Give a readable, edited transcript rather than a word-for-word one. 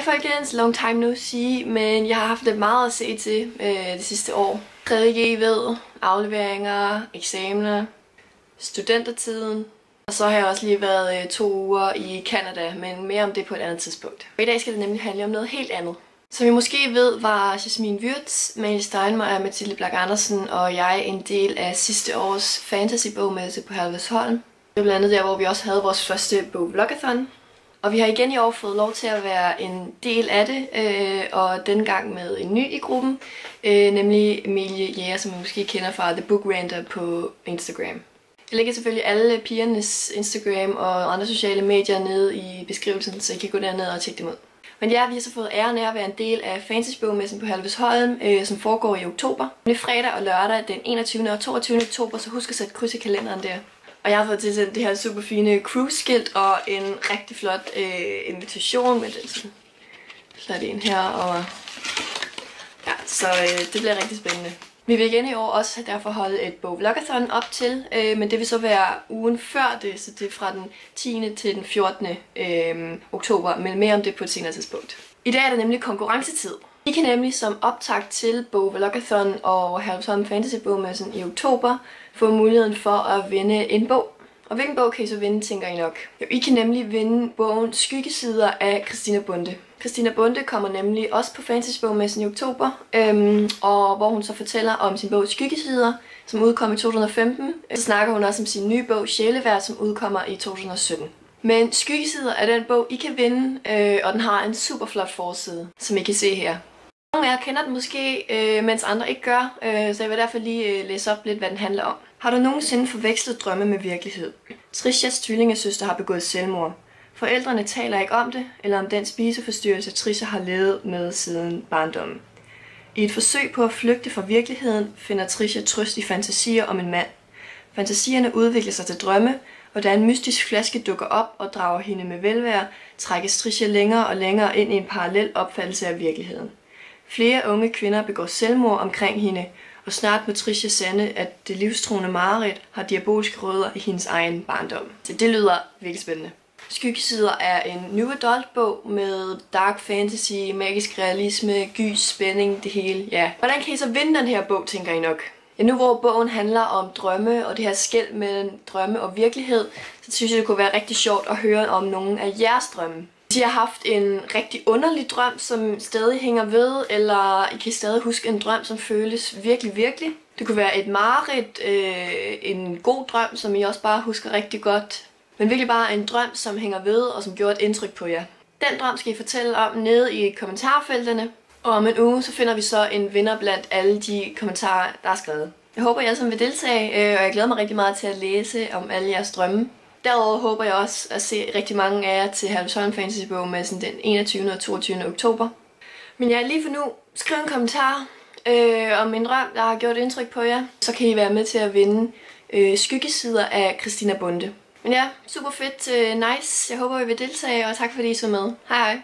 folkens, long time no see, men jeg har haft lidt meget at se til det sidste år. 3. ved, afleveringer, eksamener, studentertiden. Og så har jeg også lige været 2 uger i Canada, men mere om det på et andet tidspunkt. Og i dag skal det nemlig handle om noget helt andet. Som I måske ved, var Jasmin Würtz, Malie Steinmeier, Mathilde Blak Andersen og jeg en del af sidste års fantasy-bogmesse på Herlufsholm. Det var blandt andet der, hvor vi også havde vores første bog-vlogathon. Og vi har igen i år fået lov til at være en del af det, og denne gang med en ny i gruppen, nemlig Emilie Jæger, som I måske kender fra The Book Renter på Instagram. Jeg lægger selvfølgelig alle pigernes Instagram og andre sociale medier nede i beskrivelsen, så I kan gå derned og tjekke dem ud. Men ja, vi har så fået æren af at være en del af fantasy-bogmessen på Herlufsholm, som foregår i oktober. Det er fredag og lørdag den 21. og 22. oktober, så husk at sætte kryds i kalenderen der. Og jeg har fået tilsendt det her super fine cruise-skilt og en rigtig flot invitation med den sådan flot en her. Og ja, så det bliver rigtig spændende. Vi vil igen i år også derfor holde et bog-vlogathon op til, men det vil så være ugen før det, så det er fra den 10. til den 14. oktober, men mere om det på et senere tidspunkt. I dag er der nemlig konkurrencetid. I kan nemlig som optakt til bog-vlogathon og Herlufsholm Fantasy-bogmessen i oktober få muligheden for at vinde en bog. Og hvilken bog kan I så vinde, tænker I nok? Jo, I kan nemlig vinde bogen Skyggesider af Christina Bonde. Christina Bonde kommer nemlig også på Fantasy-bogmessen i oktober, og hvor hun så fortæller om sin bog Skyggesider, som udkom i 2015. Så snakker hun også om sin nye bog Sjæleværd, som udkommer i 2017. Men Skyggesider er den bog, I kan vinde, og den har en super flot forside, som I kan se her. Nogle af jer kender den måske, mens andre ikke gør, så jeg vil derfor lige læse op lidt, hvad den handler om. Har du nogensinde forvekslet drømme med virkelighed? Trishas tvillingesøster har begået selvmord. Forældrene taler ikke om det, eller om den spiseforstyrrelse, Trisha har levet med siden barndommen. I et forsøg på at flygte fra virkeligheden, finder Trisha trøst i fantasier om en mand. Fantasierne udvikler sig til drømme, og da en mystisk flaske dukker op og drager hende med velvære, trækkes Trisha længere og længere ind i en parallel opfattelse af virkeligheden. Flere unge kvinder begår selvmord omkring hende, og snart må Trisha sande, at det livstruende mareridt har diabolske rødder i hendes egen barndom. Så det lyder virkelig spændende. Skyggesider er en new adult bog med dark fantasy, magisk realisme, gys, spænding, det hele. Ja. Hvordan kan I så vinde den her bog, tænker I nok? Ja, nu hvor bogen handler om drømme og det her skel mellem drømme og virkelighed, så synes jeg, det kunne være rigtig sjovt at høre om nogle af jeres drømme. Hvis I har haft en rigtig underlig drøm, som stadig hænger ved, eller I kan stadig huske en drøm, som føles virkelig. Det kunne være et mareridt, en god drøm, som I også bare husker rigtig godt. Men virkelig bare en drøm, som hænger ved og som gjorde et indtryk på jer. Den drøm skal I fortælle om nede i kommentarfelterne. Og om en uge, så finder vi så en vinder blandt alle de kommentarer, der er skrevet. Jeg håber, I alle sammen vil deltage, og jeg glæder mig rigtig meget til at læse om alle jeres drømme. Derudover håber jeg også at se rigtig mange af jer til Herlufsholm Fantasy-bogmessen den 21. og 22. oktober. Men ja, lige for nu, skriv en kommentar om en drøm, der har gjort indtryk på jer. Så kan I være med til at vinde Skyggesider af Christina Bonde. Men ja, super fedt, nice. Jeg håber, I vil deltage, og tak fordi I så med. Hej hej.